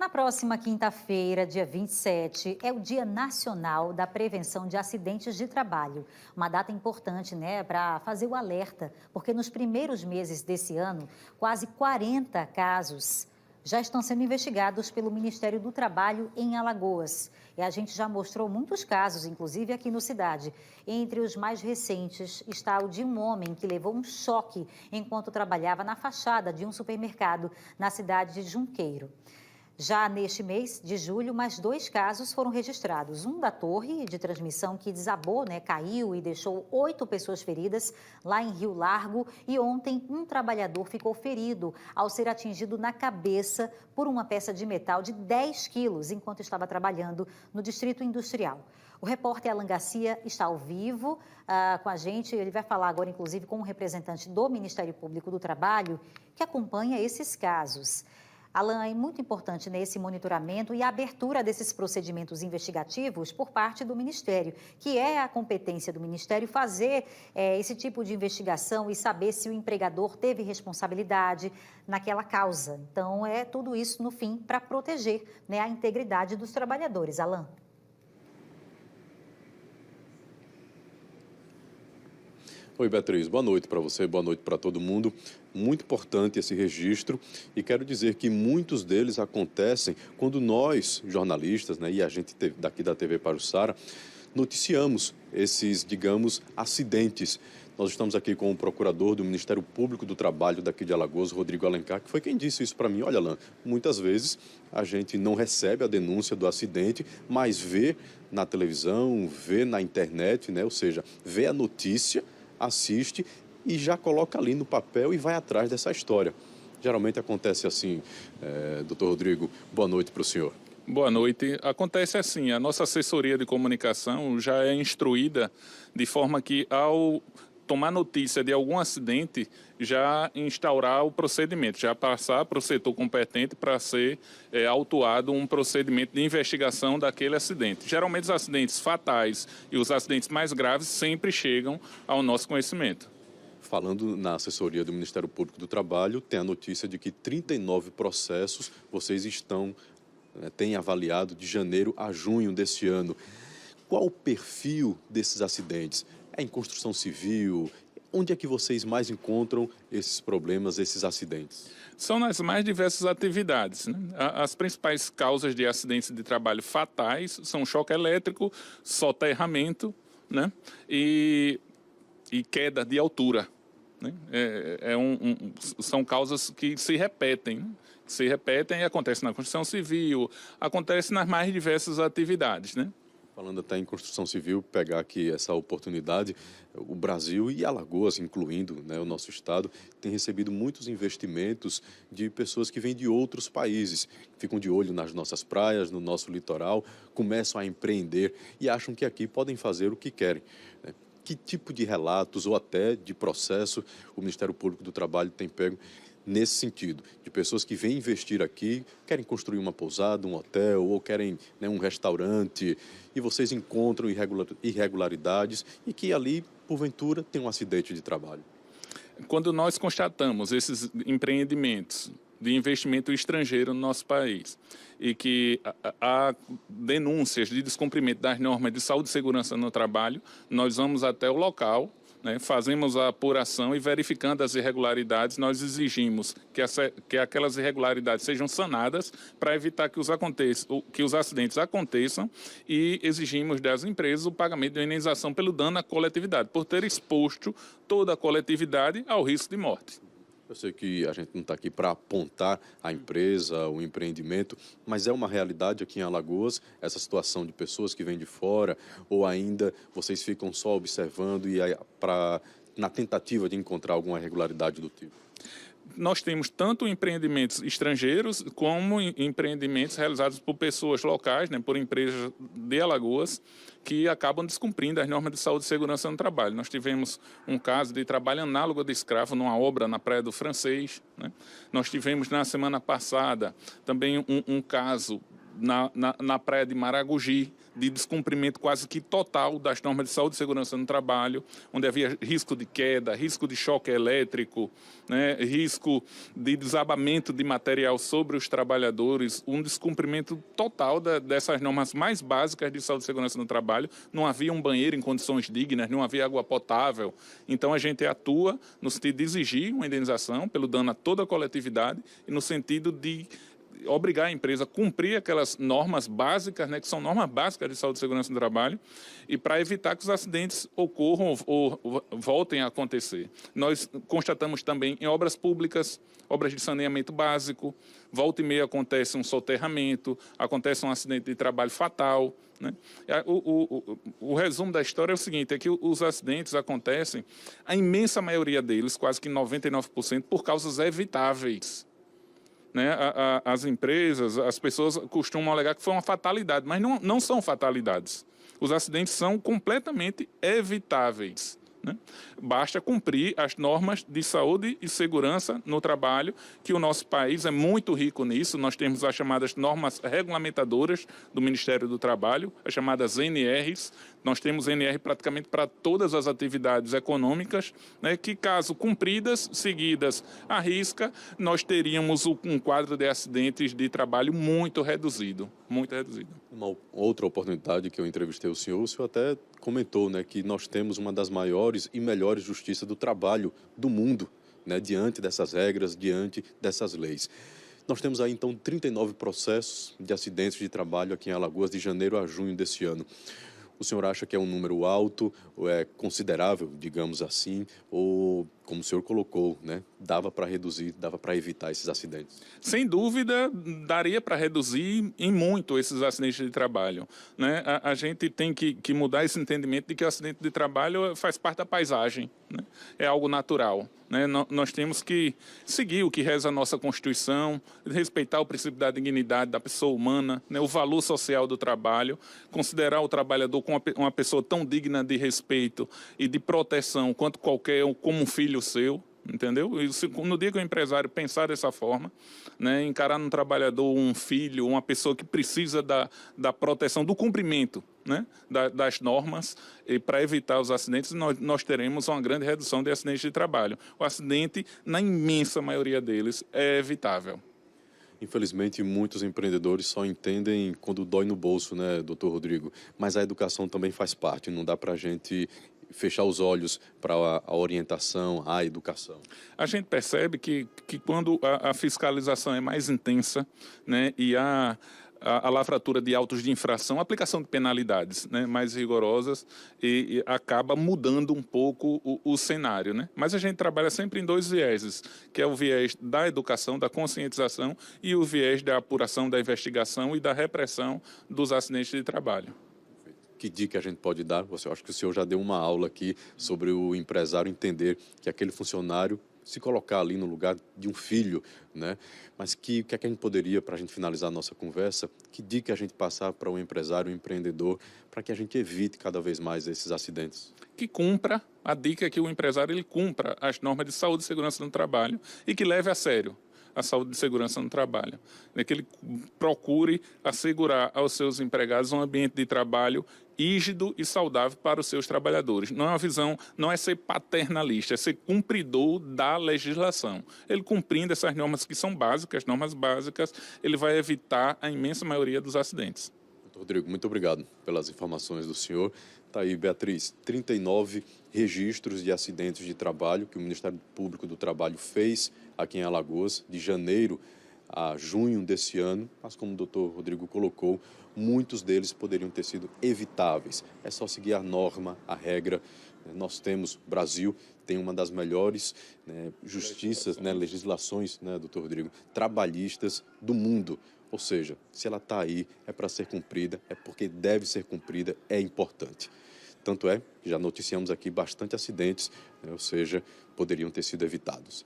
Na próxima quinta-feira, dia 27, é o Dia Nacional da Prevenção de Acidentes de Trabalho. Uma data importante, né, para fazer o alerta, porque nos primeiros meses desse ano, quase 40 casos já estão sendo investigados pelo Ministério do Trabalho em Alagoas. E a gente já mostrou muitos casos, inclusive aqui no Cidade. Entre os mais recentes está o de um homem que levou um choque enquanto trabalhava na fachada de um supermercado na cidade de Junqueiro. Já neste mês de julho, mais 2 casos foram registrados. Um da torre de transmissão que desabou, caiu e deixou 8 pessoas feridas lá em Rio Largo. E ontem, um trabalhador ficou ferido ao ser atingido na cabeça por uma peça de metal de 10 quilos enquanto estava trabalhando no Distrito Industrial. O repórter Alan Garcia está ao vivo com a gente. Ele vai falar agora, inclusive, com um representante do Ministério Público do Trabalho que acompanha esses casos. Alan, é muito importante esse monitoramento e a abertura desses procedimentos investigativos por parte do Ministério, que é a competência do Ministério fazer esse tipo de investigação e saber se o empregador teve responsabilidade naquela causa. Então, é tudo isso, no fim, para proteger a integridade dos trabalhadores. Alan. Oi, Beatriz. Boa noite para você, boa noite para todo mundo. Muito importante esse registro e quero dizer que muitos deles acontecem quando nós, jornalistas, e a gente daqui da TV Pajuçara, noticiamos esses, digamos, acidentes. Nós estamos aqui com o procurador do Ministério Público do Trabalho daqui de Alagoas, Rodrigo Alencar, que foi quem disse isso para mim. Olha, Alan, muitas vezes a gente não recebe a denúncia do acidente, mas vê na televisão, vê na internet, ou seja, vê a notícia, assiste e já coloca ali no papel e vai atrás dessa história. Geralmente acontece assim, doutor Rodrigo, boa noite para o senhor. Boa noite. Acontece assim, a nossa assessoria de comunicação já é instruída de forma que, ao tomar notícia de algum acidente, já instaurar o procedimento, já passar para o setor competente para ser autuado um procedimento de investigação daquele acidente. Geralmente os acidentes fatais e os acidentes mais graves sempre chegam ao nosso conhecimento. Falando na assessoria do Ministério Público do Trabalho, tem a notícia de que 39 processos vocês têm avaliado de janeiro a junho deste ano. Qual o perfil desses acidentes? É em construção civil? Onde é que vocês mais encontram esses problemas, esses acidentes? São nas mais diversas atividades. As principais causas de acidentes de trabalho fatais são choque elétrico, soterramento, e queda de altura. São causas que se repetem. Se repetem e acontecem na construção civil, acontece nas mais diversas atividades. Falando até em construção civil, pegar aqui essa oportunidade, o Brasil e Alagoas, incluindo o nosso estado, tem recebido muitos investimentos de pessoas que vêm de outros países, ficam de olho nas nossas praias, no nosso litoral, começam a empreender e acham que aqui podem fazer o que querem. Que tipo de relatos ou até de processo o Ministério Público do Trabalho tem pego nesse sentido, de pessoas que vêm investir aqui, querem construir uma pousada, um hotel ou querem um restaurante e vocês encontram irregularidades e que ali, porventura, tem um acidente de trabalho? Quando nós constatamos esses empreendimentos de investimento estrangeiro no nosso país e que há denúncias de descumprimento das normas de saúde e segurança no trabalho, nós vamos até o local, fazemos a apuração e, verificando as irregularidades, nós exigimos que aquelas irregularidades sejam sanadas para evitar que os acidentes aconteçam e exigimos das empresas o pagamento de indenização pelo dano à coletividade, por ter exposto toda a coletividade ao risco de morte. Eu sei que a gente não está aqui para apontar a empresa, o empreendimento, mas é uma realidade aqui em Alagoas, essa situação de pessoas que vêm de fora, ou ainda vocês ficam só observando e na tentativa de encontrar alguma irregularidade do tipo? Nós temos tanto empreendimentos estrangeiros como empreendimentos realizados por pessoas locais, por empresas de Alagoas, que acabam descumprindo as normas de saúde e segurança no trabalho. Nós tivemos um caso de trabalho análogo de escravo numa obra na Praia do Francês. Nós tivemos na semana passada também um caso na Praia de Maragogi, de descumprimento quase que total das normas de saúde e segurança no trabalho, onde havia risco de queda, risco de choque elétrico, né, risco de desabamento de material sobre os trabalhadores, um descumprimento total dessas normas mais básicas de saúde e segurança no trabalho. Não havia um banheiro em condições dignas, não havia água potável. Então, a gente atua no sentido de exigir uma indenização pelo dano a toda a coletividade e no sentido de obrigar a empresa a cumprir aquelas normas básicas, né, que são normas básicas de saúde e segurança no trabalho, e para evitar que os acidentes ocorram ou voltem a acontecer. Nós constatamos também em obras públicas, obras de saneamento básico, volta e meia acontece um soterramento, acontece um acidente de trabalho fatal, né? O resumo da história é o seguinte, é que os acidentes acontecem, a imensa maioria deles, quase que 99%, por causas evitáveis. Né? As empresas, as pessoas costumam alegar que foi uma fatalidade, mas não são fatalidades. Os acidentes são completamente evitáveis. Né? Basta cumprir as normas de saúde e segurança no trabalho, que o nosso país é muito rico nisso. Nós temos as chamadas normas regulamentadoras do Ministério do Trabalho, as chamadas NRs. Nós temos NR praticamente para todas as atividades econômicas, né, que, caso cumpridas, seguidas à risca, nós teríamos um quadro de acidentes de trabalho muito reduzido, muito reduzido. Uma outra oportunidade que eu entrevistei o senhor até comentou, né, que nós temos uma das maiores e melhores justiças do trabalho do mundo, né, diante dessas regras, diante dessas leis. Nós temos aí, então, 39 processos de acidentes de trabalho aqui em Alagoas, de janeiro a junho desse ano. O senhor acha que é um número alto, ou é considerável, digamos assim, ou, como o senhor colocou, né, dava para reduzir, dava para evitar esses acidentes? Sem dúvida, daria para reduzir em muito esses acidentes de trabalho. Né? A gente tem que mudar esse entendimento de que o acidente de trabalho faz parte da paisagem, né? É algo natural. Né? Nós temos que seguir o que reza a nossa Constituição, respeitar o princípio da dignidade da pessoa humana, né? O valor social do trabalho, considerar o trabalhador como uma pessoa tão digna de respeito e de proteção quanto como um filho seu. Entendeu? E no dia que o empresário pensar dessa forma, né, encarar no trabalhador um filho, uma pessoa que precisa da proteção, do cumprimento, né, das normas, e para evitar os acidentes, nós teremos uma grande redução de acidentes de trabalho. O acidente, na imensa maioria deles, é evitável. Infelizmente, muitos empreendedores só entendem quando dói no bolso, né, doutor Rodrigo? Mas a educação também faz parte, não dá para a gente fechar os olhos para a orientação, a educação. A gente percebe que quando a fiscalização é mais intensa, né, e a lavratura de autos de infração, a aplicação de penalidades, né, mais rigorosas, e acaba mudando um pouco o cenário. Né? Mas a gente trabalha sempre em dois vieses, que é o viés da educação, da conscientização, e o viés da apuração, da investigação e da repressão dos acidentes de trabalho. Que dica a gente pode dar? Eu acho que o senhor já deu uma aula aqui sobre o empresário entender que aquele funcionário se colocar ali no lugar de um filho, né? Mas o que é que a gente poderia, para a gente finalizar a nossa conversa, que dica a gente passar para o empresário, o empreendedor, para que a gente evite cada vez mais esses acidentes? Que cumpra, a dica é que o empresário ele cumpra as normas de saúde e segurança no trabalho e que leve a sério a saúde e segurança no trabalho. Que ele procure assegurar aos seus empregados um ambiente de trabalho rígido e saudável para os seus trabalhadores. Não é uma visão, não é ser paternalista, é ser cumpridor da legislação. Ele cumprindo essas normas que são básicas, normas básicas, ele vai evitar a imensa maioria dos acidentes. Rodrigo, muito obrigado pelas informações do senhor. Está aí, Beatriz, 39 registros de acidentes de trabalho que o Ministério Público do Trabalho fez aqui em Alagoas, de janeiro a junho desse ano, mas como o doutor Rodrigo colocou, muitos deles poderiam ter sido evitáveis. É só seguir a norma, a regra. Nós temos, Brasil tem uma das melhores, né, justiças, né, legislações, né, doutor Rodrigo, trabalhistas do mundo. Ou seja, se ela está aí, é para ser cumprida, é porque deve ser cumprida, é importante. Tanto é que já noticiamos aqui bastante acidentes, né, ou seja, poderiam ter sido evitados.